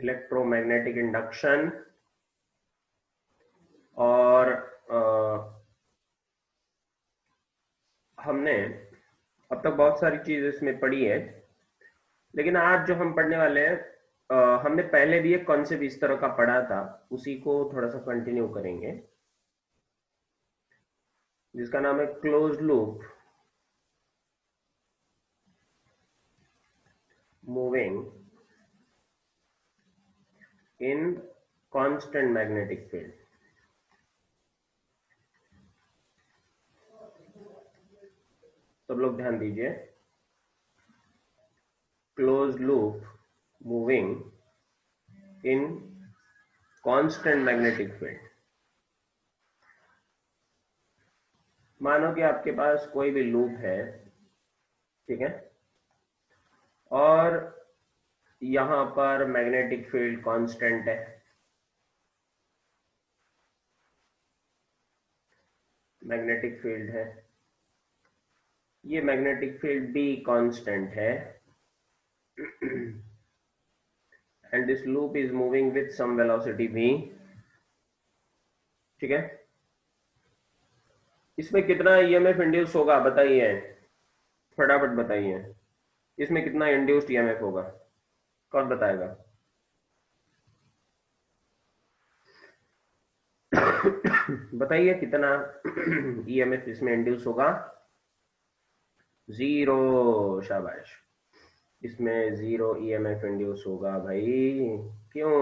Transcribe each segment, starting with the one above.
Electromagnetic induction और हमने अब तक बहुत सारी चीज इसमें पढ़ी है, लेकिन आज जो हम पढ़ने वाले हैं हमने पहले भी एक कॉन्सेप्ट इस तरह का पढ़ा था, उसी को थोड़ा सा कंटिन्यू करेंगे, जिसका नाम है closed loop moving in constant magnetic field. सब लोग ध्यान दीजिए, closed loop moving in constant magnetic field. मानो कि आपके पास कोई भी लूप है, ठीक है, और यहां पर मैग्नेटिक फील्ड कांस्टेंट है, मैग्नेटिक फील्ड है, ये मैग्नेटिक फील्ड भी कांस्टेंट है, and this loop is moving with some velocity v, ठीक है। इसमें कितना ईएमएफ इंड्यूस होगा बताइए, फटाफट बताइए, इसमें कितना इंड्यूस्ड ईएमएफ होगा, कौन बताएगा? बताइए कितना ईएमएफ इसमें इंड्यूस होगा? 0, शाबाश, इसमें 0 ईएमएफ इंड्यूस होगा भाई। क्यों?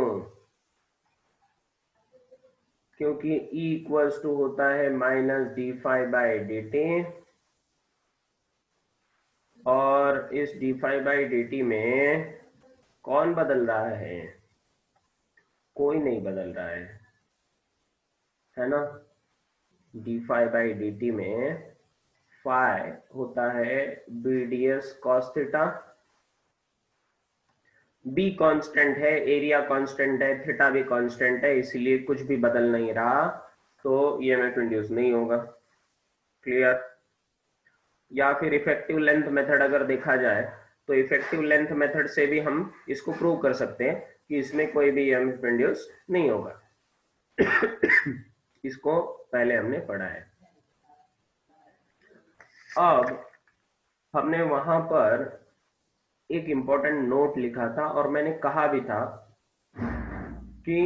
क्योंकि E इक्वल्स टू होता है -d∅/dt, और इस d∅/dt में कौन बदल रहा है? कोई नहीं बदल रहा है ना। d∅/dt में फाई होता है BDS cos theta, be constant है, एरिया कांस्टेंट है, थीटा भी कांस्टेंट है, इसलिए कुछ भी बदल नहीं रहा, तो ईएमएफ इंड्यूस नहीं होगा। क्लियर? या फिर इफेक्टिव लेंथ मेथड अगर देखा जाए तो इफेक्टिव लेंथ मेथड से भी हम इसको प्रूव कर सकते हैं कि इसमें कोई भी ईएमएफ इंड्यूस नहीं होगा। इसको पहले हमने पढ़ा है। अब हमने वहां पर एक इंपॉर्टेंट नोट लिखा था और मैंने कहा भी था कि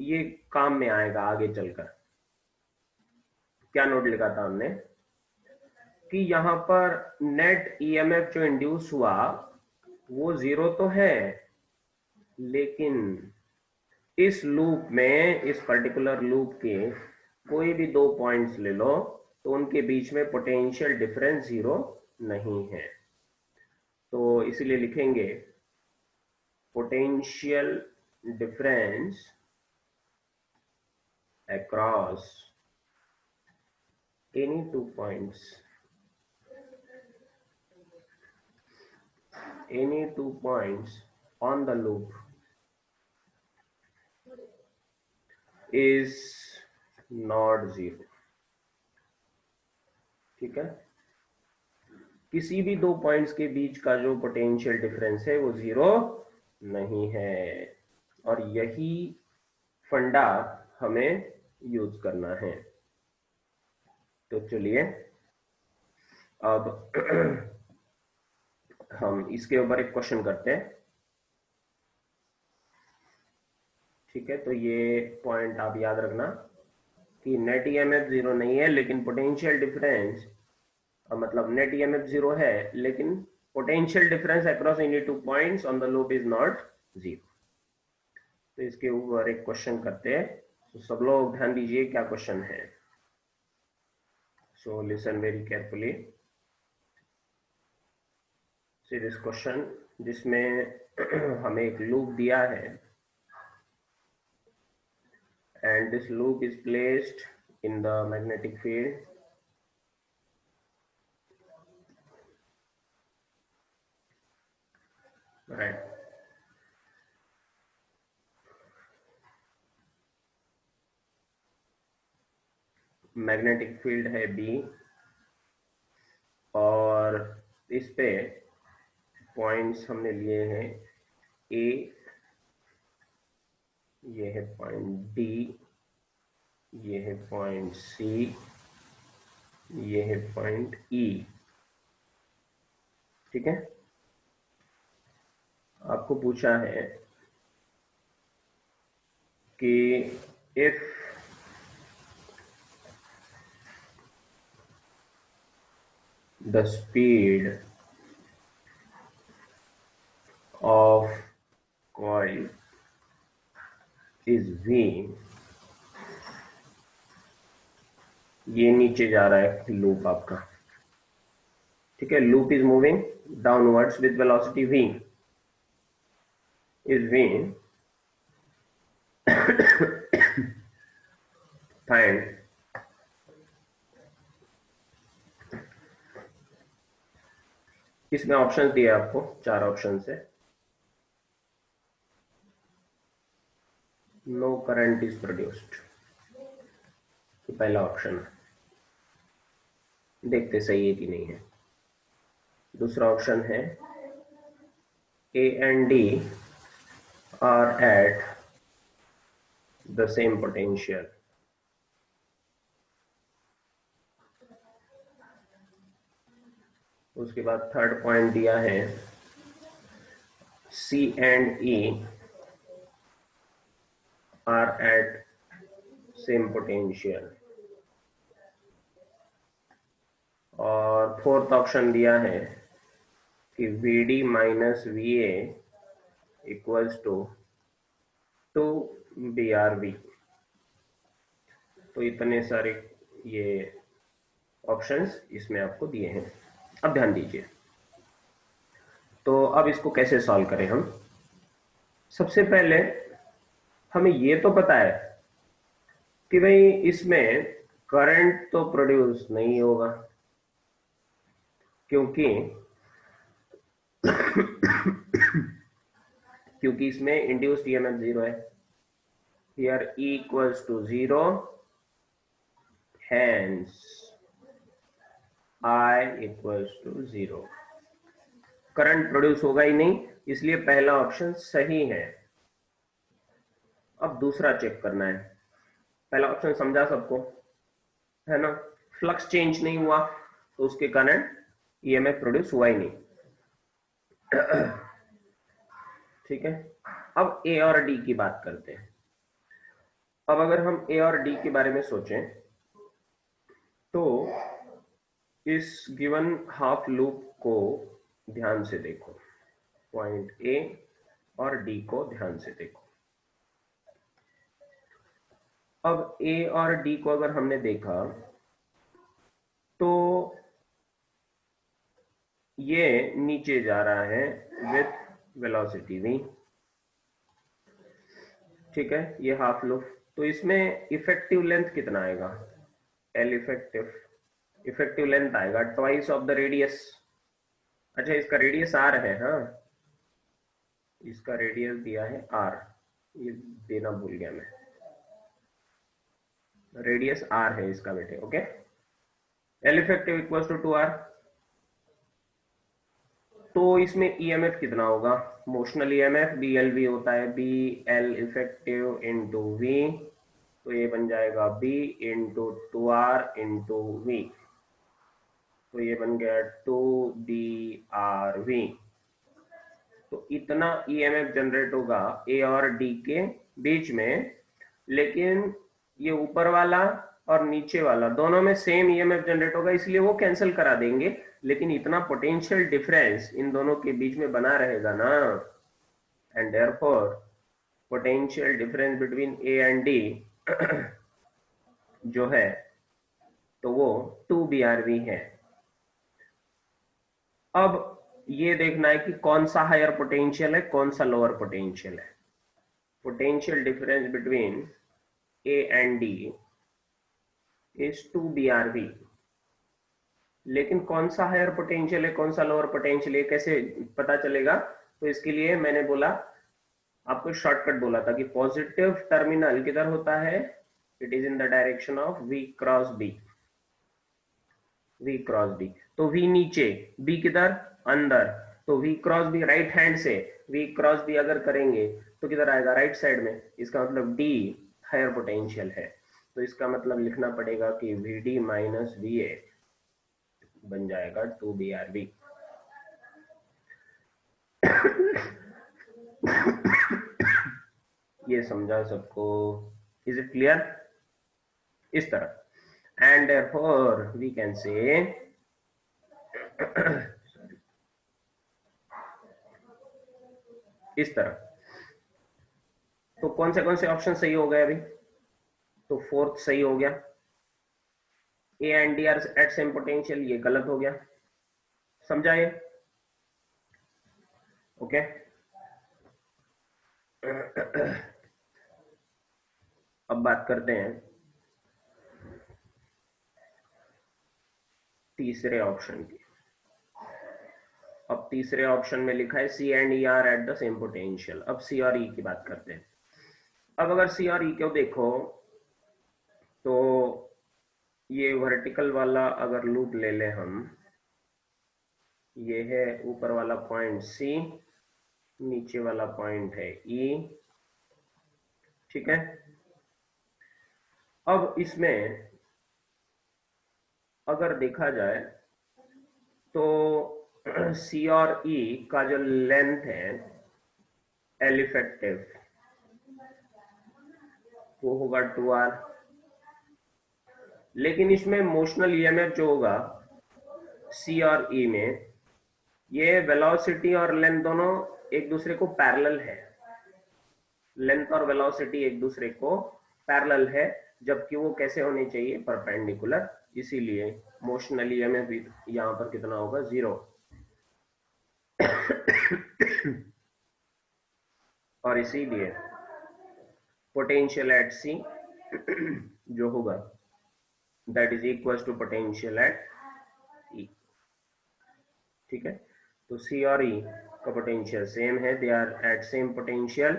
ये काम में आएगा आगे चलकर। क्या नोट लिखा था हमने? कि यहां पर नेट ईएमएफ जो इंड्यूस हुआ वो 0 तो है, लेकिन इस लूप में, इस पर्टिकुलर लूप के कोई भी 2 पॉइंट्स ले लो तो उनके बीच में पोटेंशियल डिफरेंस 0 नहीं है। तो इसीलिए लिखेंगे potential difference across any 2 points, any 2 points on the loop is not 0। ठीक है, किसी भी 2 पॉइंट्स के बीच का जो पोटेंशियल डिफरेंस है वो 0 नहीं है, और यही फंडा हमें यूज करना है। तो चलिए अब हम इसके ऊपर एक क्वेश्चन करते हैं। ठीक है, तो ये पॉइंट आप याद रखना कि नेट ईएमएफ 0 नहीं है, लेकिन पोटेंशियल डिफरेंस, मतलब नेट ईएमएफ 0 है लेकिन potential difference across any 2 points on the loop is not 0। तो इसके ऊपर एक क्वेश्चन करते हैं। तो सब लोग ध्यान दीजिए क्या क्वेश्चन है। So listen very carefully, see this question, जिसमें हमें एक लूप दिया है and this loop is placed in the magnetic field, right? Magnetic field है B, और इस पे पॉइंट्स हमने लिए हैं A, ये है पॉइंट डी, ये है पॉइंट सी, ये है पॉइंट ई। ठीक है, आपको पूछा है कि if the speed of coil is v, ये नीचे जा रहा है लूप आपका। ठीक है, loop is moving downwards with velocity v, is v, find इसमें ऑप्शन दिए आपको, 4 ऑप्शन है। नो करंट इज प्रोड्यूस्ड, पहला ऑप्शन है, देखते सही है कि नहीं है। दूसरा ऑप्शन है A and D are at the same potential. उसके बाद थर्ड पॉइंट दिया है C and E are at same potential. और फोर्थ ऑप्शन दिया है कि V D minus V A equals to B R V. तो इतने सारे ये ऑप्शंस इसमें आपको दिए हैं। अब ध्यान दीजिए, तो अब इसको कैसे सॉल्व करें हम। सबसे पहले हमें ये तो पता है कि भाई इसमें करंट तो प्रोड्यूस नहीं होगा, क्योंकि क्योंकि इसमें इंड्यूस्ड ईएमएफ 0 है। Here E equals to 0, hence I equals to 0। Current produce होगा ही नहीं, इसलिए पहला ऑप्शन सही है। अब दूसरा चेक करना है। पहला ऑप्शन समझा सबको, है ना, फ्लक्स चेंज नहीं हुआ तो उसके कारण ईएमएफ प्रोड्यूस हुआ ही नहीं। ठीक है, अब ए और डी की बात करते हैं। अब अगर हम ए और डी के बारे में सोचें तो इस गिवन हाफ लूप को ध्यान से देखो, पॉइंट ए और डी को ध्यान से देखो। अब ए और डी को अगर हमने देखा तो ये नीचे जा रहा है विथ वेलोसिटी v। ठीक है, ये हाफ लूप, तो इसमें इफेक्टिव लेंथ कितना आएगा, एल इफेक्टिव लेंथ आएगा ट्वाइस ऑफ द रेडियस। अच्छा, इसका रेडियस आर है, हाँ इसका रेडियस दिया है आर, ये देना भूल गया मैं, रेडियस आर है इसका बेटे। Okay, L effective equals to 2r। तो इसमें ईएमएफ कितना होगा, मोशनल ईएमएफ BLV होता है, B L effective into V, तो ये बन जाएगा B into 2r into V, तो ये बन गया 2BRV। तो इतना ईएमएफ जनरेट होगा ए और डी के बीच में, लेकिन ये ऊपर वाला और नीचे वाला दोनों में सेम ईएमएफ जनरेट होगा, इसलिए वो कैंसिल करा देंगे, लेकिन इतना पोटेंशियल डिफरेंस इन दोनों के बीच में बना रहेगा ना, and therefore potential difference between A and D जो है तो वो 2BRV है। अब ये देखना है कि कौन सा हायर पोटेंशियल है, कौन सा लोअर पोटेंशियल है। Potential difference between A and D is 2BRV, लेकिन कौन सा हायर पोटेंशियल है कौन सा लोअर पोटेंशियल है कैसे पता चलेगा। तो इसके लिए मैंने बोला, आपको शॉर्टकट बोला था कि पॉजिटिव टर्मिनल किधर होता है, it is in the direction of V cross B, V cross B। तो V नीचे, B किधर, अंदर, तो V cross B right hand से वी क्रॉस बी अगर करेंगे तो किधर आएगा, राइट साइड में। इसका मतलब डी हायर पोटेंशियल है, तो इसका मतलब लिखना पड़ेगा कि V D minus V A बन जाएगा 2BRB। ये समझा सबको? Is it clear? इस तरह, and therefore we can say इस तरह। तो कौन से ऑप्शन सही हो गए अभी? तो फोर्थ सही हो गया, A and D are at same potential, ये गलत हो गया। समझा ये? ओके। अब बात करते हैं तीसरे ऑप्शन की। अब तीसरे ऑप्शन में लिखा है C and E are at the same potential. अब सी और ई की बात करते हैं। अब अगर सी और ई को देखो तो ये वर्टिकल वाला अगर लूप ले लें हम, ये है ऊपर वाला पॉइंट सी, नीचे वाला पॉइंट है ई, ठीक है। अब इसमें अगर देखा जाए तो सी और ई का जो लेंथ है एल इफेक्टिव वो होगा 2R, लेकिन इसमें मोशनल ईएमएफ जो होगा सी और ई में, ये वेलोसिटी और लेंथ दोनों एक दूसरे को पैरेलल है। लेंथ और वेलोसिटी एक दूसरे को पैरेलल है, जबकि वो कैसे होने चाहिए, परपेंडिकुलर। इसीलिए मोशनल ईएमएफ यहां पर कितना होगा, 0। और इसीलिए पोटेंशियल एट सी जो होगा that is equal to potential at E, ठीक है। तो सी और ई का पोटेंशियल सेम है, they are at same potential,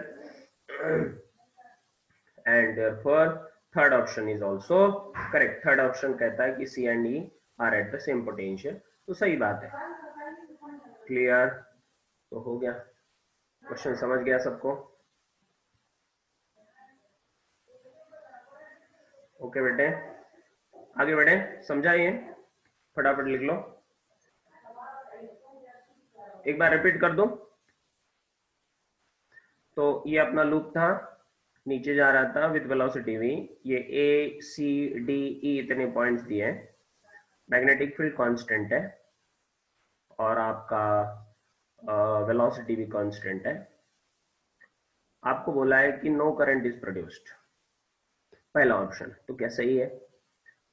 and therefore third option is also correct. Third option कहता है कि C and E are at the same potential, तो सही बात है। क्लियर? तो हो गया, क्वेश्चन समझ गया सबको? ओके बेटे, आगे बढ़े, समझा ये? फटाफट लिख लो, एक बार रिपीट कर दो। तो ये अपना लूप था, नीचे जा रहा था विद वेलोसिटी v, ये ए सी डी ई इतने पॉइंट्स दिए हैं, मैग्नेटिक फील्ड कांस्टेंट है और आपका वेलोसिटी भी कांस्टेंट है। आपको बोला है कि नो करंट इज प्रोड्यूस्ड, पहला ऑप्शन, तो क्या सही है?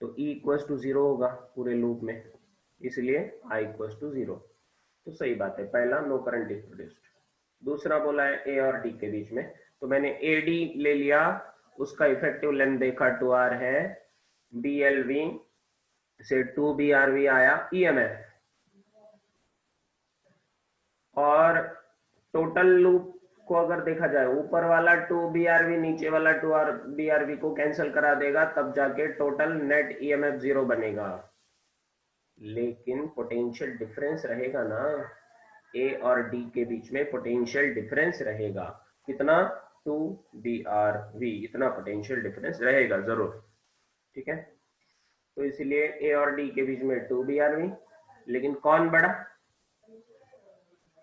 तो E इक्वल टू 0 होगा पूरे लूप में, इसलिए I इक्वल टू 0, तो सही बात है, पहला नो करंट इज प्रोड्यूस्ड। दूसरा बोला है A और D के बीच में, तो मैंने AD ले लिया, उसका इफेक्टिव लेंथ देखा 2R है, BLV से 2BRV आया EMF, और टोटल लूप को अगर देखा जाए, ऊपर वाला 2BRV नीचे वाला 2BRV को कैंसिल करा देगा, तब जाके टोटल नेट EMF 0 बनेगा। लेकिन पोटेंशियल डिफरेंस रहेगा ना, ए और डी के बीच में पोटेंशियल डिफरेंस रहेगा, कितना, 2BRV, इतना पोटेंशियल डिफरेंस रहेगा जरूर, ठीक है। तो इसलिए ए और डी के बीच में 2BRV, लेकिन कौन बड़ा,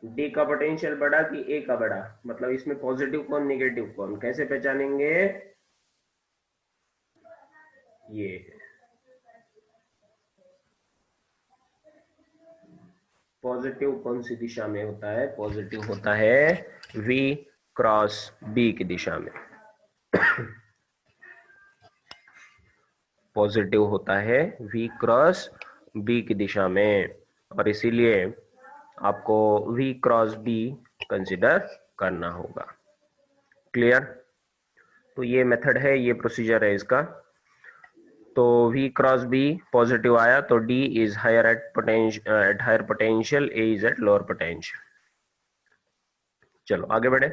डी का पोटेंशियल बड़ा कि ए का बड़ा, मतलब इसमें पॉजिटिव कौन नेगेटिव कौन, कैसे पहचानेंगे? ये पॉजिटिव कौन सी दिशा में होता है? पॉजिटिव होता है V क्रॉस B की दिशा में, पॉजिटिव होता है V क्रॉस B की दिशा में, और इसीलिए आपको V क्रॉस B कंसिडर करना होगा। क्लियर? तो ये मेथड है, ये प्रोसीजर है इसका। तो V क्रॉस B पॉजिटिव आया तो D is higher at higher potential, A is at lower potential. चलो आगे बढ़े,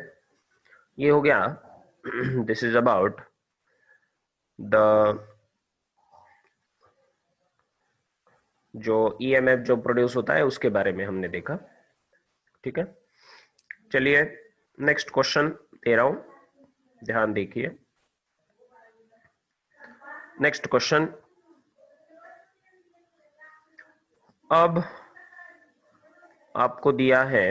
ये हो गया। दिस इज अबाउट द जो EMF जो प्रोड्यूस होता है उसके बारे में हमने देखा। ठीक है, चलिए नेक्स्ट क्वेश्चन दे रहा हूं, ध्यान देखिए। नेक्स्ट क्वेश्चन, अब आपको दिया है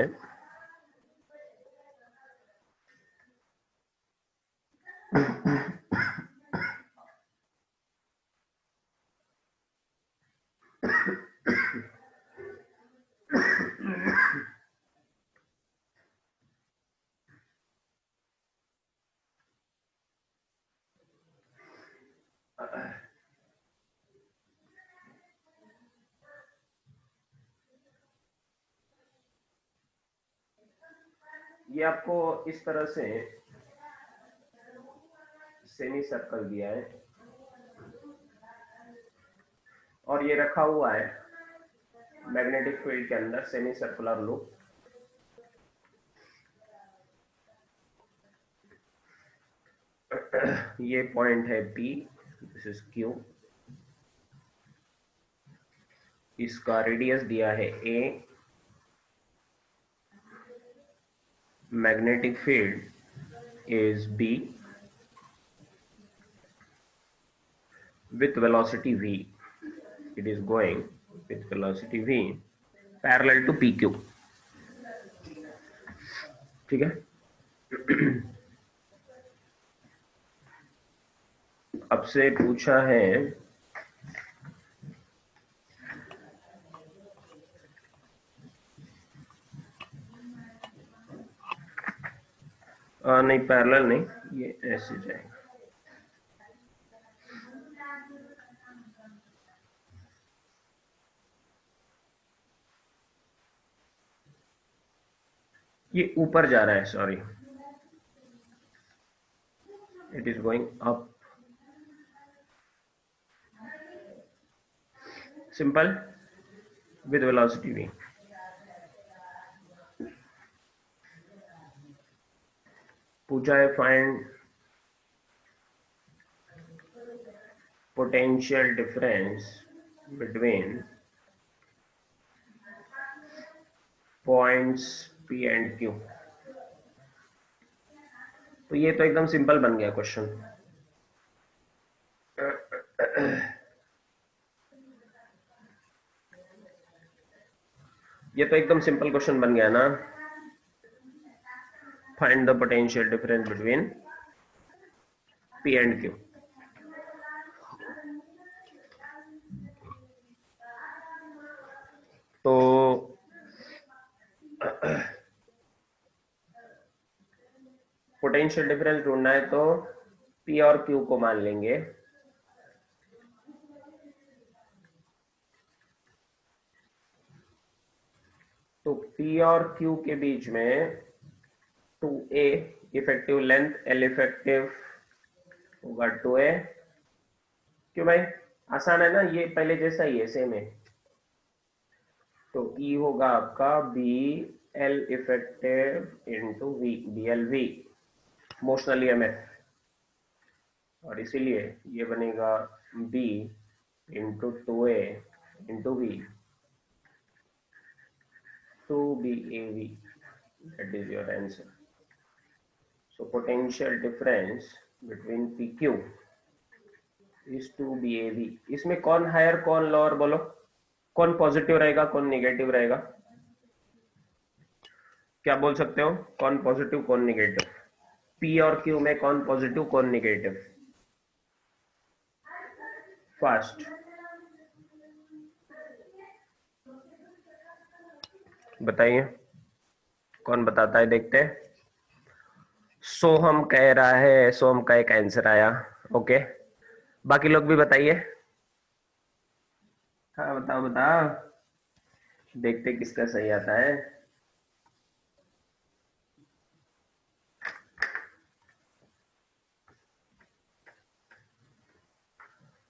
ये आपको इस तरह से सेमी सर्कल दिया है और ये रखा हुआ है मैग्नेटिक फील्ड के अंदर सेमी सर्कुलर लूप। ये पॉइंट है P, दिस इज Q, इसका रेडियस दिया है A, magnetic field is B with velocity V, it is going with velocity V parallel to PQ, ठीक है। अब से पूछा है नहीं पैरेलल नहीं, ये ऐसे जाएगा, ये ऊपर जा रहा है, sorry, it is going up, simple, with velocity v। पूछा है find potential difference between points P and Q। तो ये तो एकदम सिंपल बन गया क्वेश्चन। ये तो एकदम सिंपल क्वेश्चन बन गया ना, find the potential difference between P and Q। तो पोटेंशियल डिफरेंस ढूंढना है तो P और Q को मान लेंगे, तो P और Q के बीच में 2a effective length, L effective होगा 2a। क्यों भाई, आसान है ना, ये पहले जैसा ही है, सेम है। तो E होगा आपका B L effective into V, BLV motional EMF, और इसीलिए ये बनेगा B into 2a into V 2BAV, that is your answer. So potential difference between PQ is 2BAV। इसमें कौन हायर कौन लोअर, बोलो, कौन पॉजिटिव रहेगा कौन नेगेटिव रहेगा, क्या बोल सकते हो, कौन पॉजिटिव कौन नेगेटिव, P और Q में कौन पॉजिटिव कौन नेगेटिव, फास्ट बताइए, कौन बताता है, देखते हैं। सोहम कह रहा है, सोहम का एक आंसर आया, ओके, बाकी लोग भी बताइए। हाँ बताओ बताओ, देखते किसका सही आता है।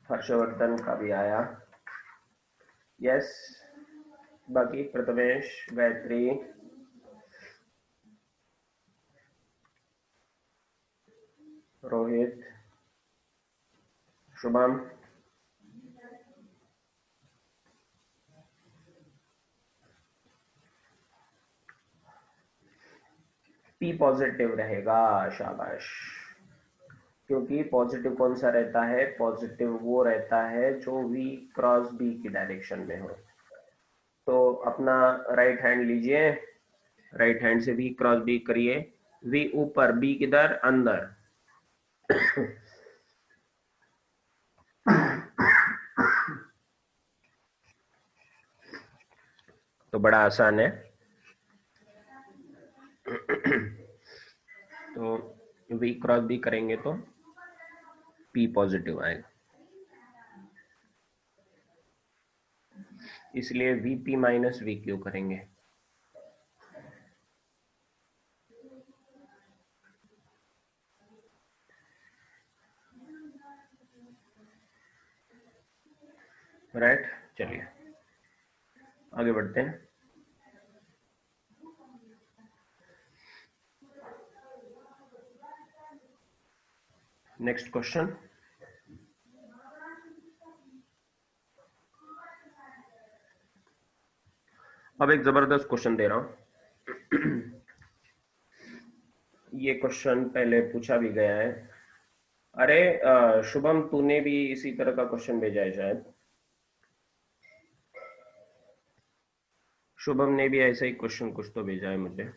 हर्षवर्धन का भी आया, यस, बाकी प्रथमेश, गायत्री, रोहित, शुभम, पी पॉजिटिव रहेगा, शाबाश। क्योंकि पॉजिटिव कौन सा रहता है, पॉजिटिव वो रहता है जो v क्रॉस b की डायरेक्शन में हो। तो अपना राइट हैंड लीजिए, राइट हैंड से v क्रॉस b करिए, v ऊपर, b किधर, अंदर। तो बड़ा आसान है। तो v क्रॉस b करेंगे तो p पॉजिटिव आएगा, इसलिए vp माइनस vq करेंगे। राइट, चलिए आगे बढ़ते हैं। Next question. अब एक जबरदस्त क्वेश्चन दे रहा हूं। ये क्वेश्चन पहले पूछा भी गया है। अरे शुभम, तूने भी इसी तरह का क्वेश्चन भेजा है शायद। शुभम ने भी ऐसा ही क्वेश्चन कुछ तो भेजा है मुझे।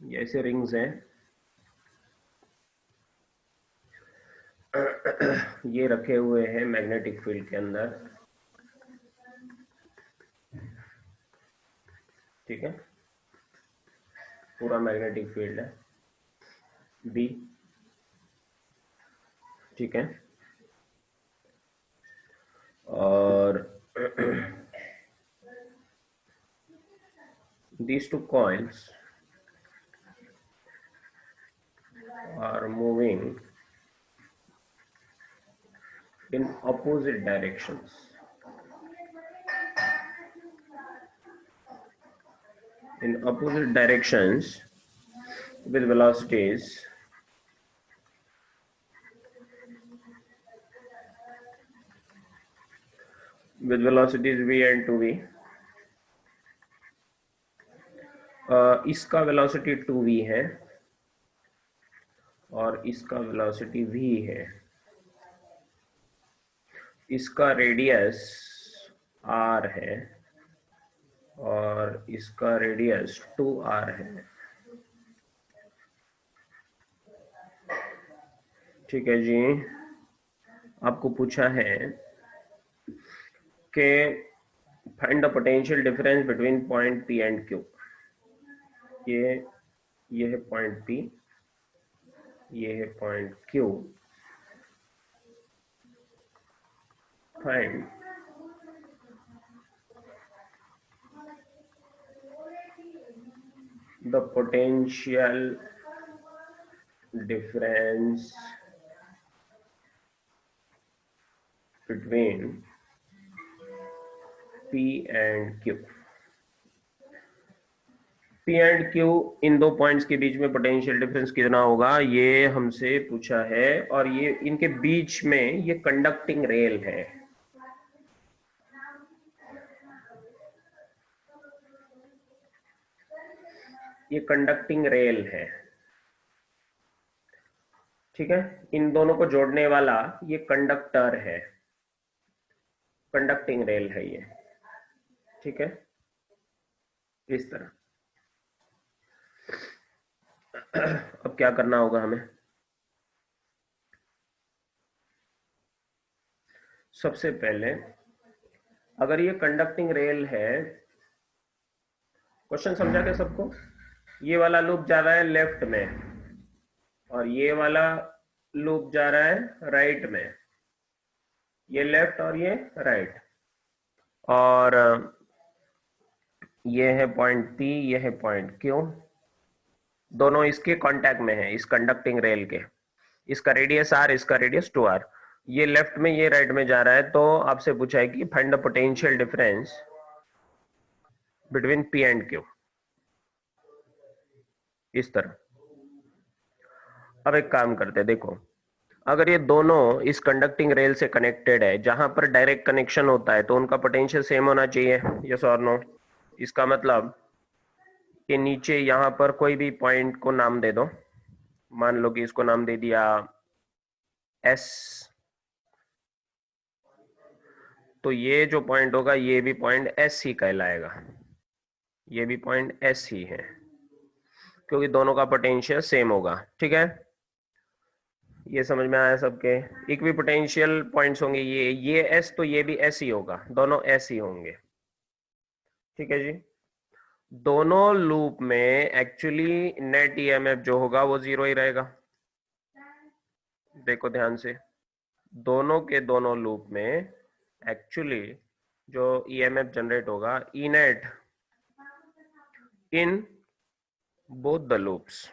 ये ऐसे रिंग्स हैं, ये रखे हुए हैं मैग्नेटिक फील्ड के अंदर, ठीक है, पूरा मैग्नेटिक फील्ड है बी, ठीक है। और these two coils are moving in opposite directions. In opposite directions with velocities v and 2v. इसका वेलोसिटी 2v है और इसका वेलोसिटी v है। इसका रेडियस r है और इसका रेडियस 2r है, ठीक है जी। आपको पूछा है कि find the potential difference between point P and Q। ये है पॉइंट P, ये है point Q। Find the potential difference between P and Q। P and Q, इन दो पॉइंट्स के बीच में पोटेंशियल डिफरेंस कितना होगा, ये हमसे पूछा है। और ये इनके बीच में ये कंडक्टिंग रेल है, ये कंडक्टिंग रेल है, ठीक है। इन दोनों को जोड़ने वाला ये कंडक्टर है, कंडक्टिंग रेल है ये, ठीक है, इस तरह। अब क्या करना होगा हमें, सबसे पहले अगर ये कंडक्टिंग रेल है, क्वेश्चन समझा क्या सबको? ये वाला लूप जा रहा है लेफ्ट में और ये वाला लूप जा रहा है राइट में, ये लेफ्ट और ये राइट। और ये है पॉइंट P, ये है पॉइंट Q, दोनों इसके कांटेक्ट में है, इस कंडक्टिंग रेल के। इसका रेडियस r, इसका रेडियस 2r। ये लेफ्ट में, ये राइट में जा रहा है। तो आपसे पूछा है कि find the potential difference between P and Q, इस तरह। अब एक काम करते हैं, देखो, अगर ये दोनों इस कंडक्टिंग रेल से कनेक्टेड है, जहां पर डायरेक्ट कनेक्शन होता है, तो उनका पोटेंशियल सेम होना चाहिए, यस और नो। इसका मतलब के नीचे यहां पर कोई भी पॉइंट को नाम दे दो। मान लो कि इसको नाम दे दिया एस, तो ये जो पॉइंट होगा ये भी पॉइंट एस ही कहलाएगा, ये भी पॉइंट एस ही है, क्योंकि दोनों का पोटेंशियल सेम होगा। ठीक है, ये समझ में आया सबके? इक्वी पोटेंशियल पॉइंट्स होंगे ये एस, तो ये भी एस ही होगा, दोनों एस ही होंगे। ठीक है जी। दोनों लूप में एक्चुअली नेट ईएमएफ जो होगा वो जीरो ही रहेगा। देखो ध्यान से, दोनों के दोनों लूप में एक्चुअली जो ईएमएफ जनरेट होगा, E net in both the loops,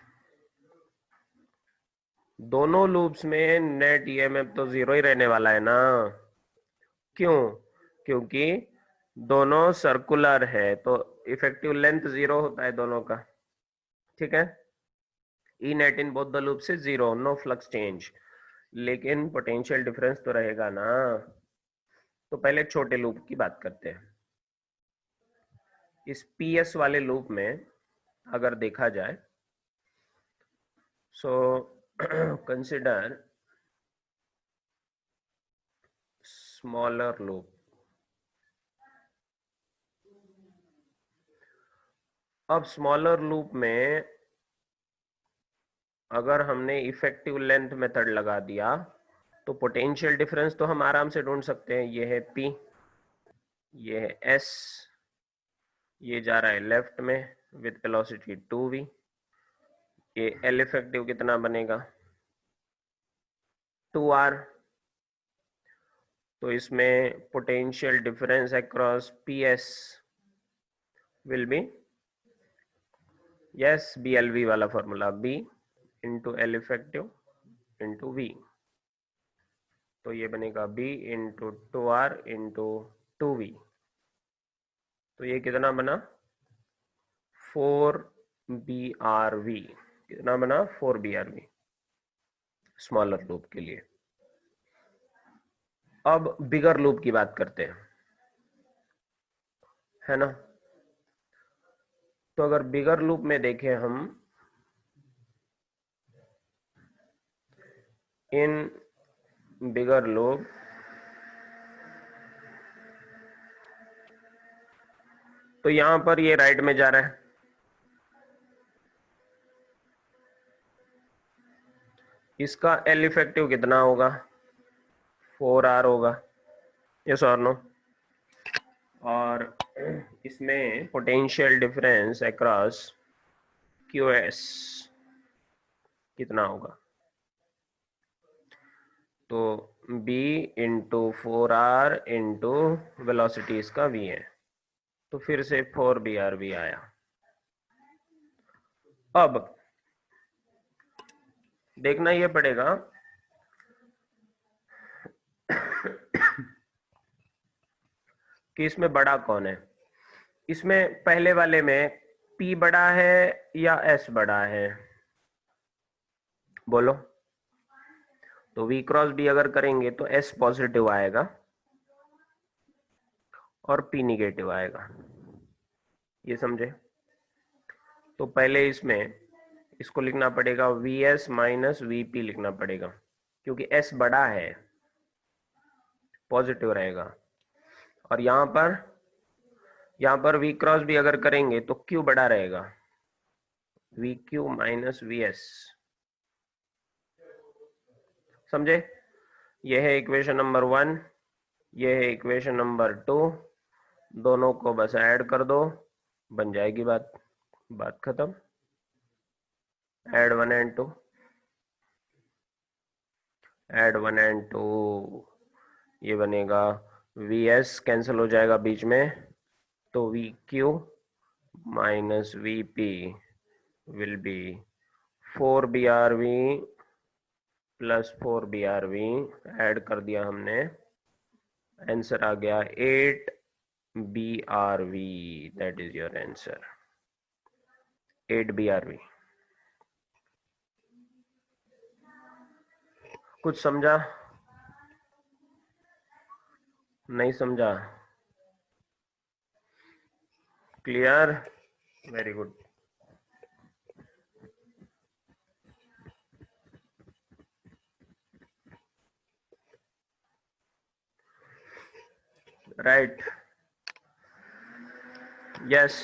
दोनों लूप्स में नेट ईएमएफ तो जीरो ही रहने वाला है ना। क्यों? क्योंकि दोनों सर्कुलर है, तो इफेक्टिव लेंथ जीरो होता है दोनों का। ठीक है, E net in both the loop से जीरो, नो फ्लक्स चेंज, लेकिन पोटेंशियल डिफरेंस तो रहेगा ना। तो पहले छोटे लूप की बात करते हैं। इस पीएस वाले लूप में अगर देखा जाए, सो कंसिडर स्मॉलर लूप। अब स्मॉलर लूप में अगर हमने इफेक्टिव लेंथ मेथड लगा दिया तो पोटेंशियल डिफरेंस तो हम आराम से ढूंढ सकते हैं। ये है P, ये है S, ये जा रहा है लेफ्ट में विथ वेलोसिटी 2v। ये L इफेक्टिव कितना बनेगा? 2r। तो इसमें potential difference across PS will be, yes, BLV वाला formula, B into L effective into V। तो ये बनेगा B into 2r into 2v। तो ये कितना बना? 4BRV। कितना बना? 4BRV स्मॉलर लूप के लिए। अब बिगर लूप की बात करते हैं, है ना। तो अगर बिगर लूप में देखें हम, इन बिगर लूप तो यहां पर ये राइट में जा रहा है, इसका L इफेक्टिव कितना होगा? 4r होगा, यस और नो। और इसमें पोटेंशियल डिफरेंस अक्रॉस QS कितना होगा? तो B into 4r into velocity इसका V है, तो फिर से 4BRV आया। अब देखना ये पड़ेगा कि इसमें बड़ा कौन है। इसमें पहले वाले में P बड़ा है या S बड़ा है? बोलो। तो V क्रॉस B अगर करेंगे तो S पॉजिटिव आएगा और P निगेटिव आएगा, ये समझे। तो पहले इसमें इसको लिखना पड़ेगा VS माइनस VP लिखना पड़ेगा, क्योंकि S बड़ा है, पॉजिटिव रहेगा। और यहां पर V क्रॉस भी अगर करेंगे तो Q बड़ा रहेगा, VQ माइनस VS। समझे? ये है इक्वेशन नंबर 1, ये है इक्वेशन नंबर 2। दोनों को बस ऐड कर दो, बन जाएगी बात खत्म। ऐड 1 एंड 2, ऐड 1 एंड 2, ये बनेगा VS कैंसिल हो जाएगा बीच में, तो VQ minus VP will be 4BRV plus 4BRV। Add कर दिया हमने, आंसर आ गया 8BRV। That is your answer, 8BRV। कुछ समझा? नहीं समझा? Clear? Very good. Right, yes,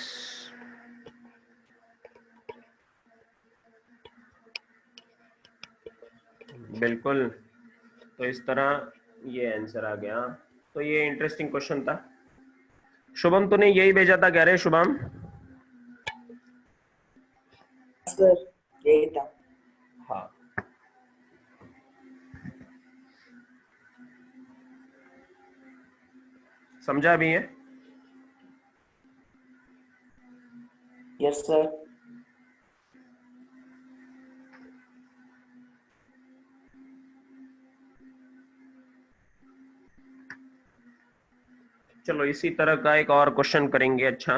बिल्कुल। तो इस तरह ये आंसर आ गया। तो ये इंटरेस्टिंग क्वेश्चन था। शुभम तूने यही भेजा था, कह रहे शुभम? सर यही था। हाँ, समझा भी है? Yes sir. चलो इसी तरह का एक और क्वेश्चन करेंगे। अच्छा,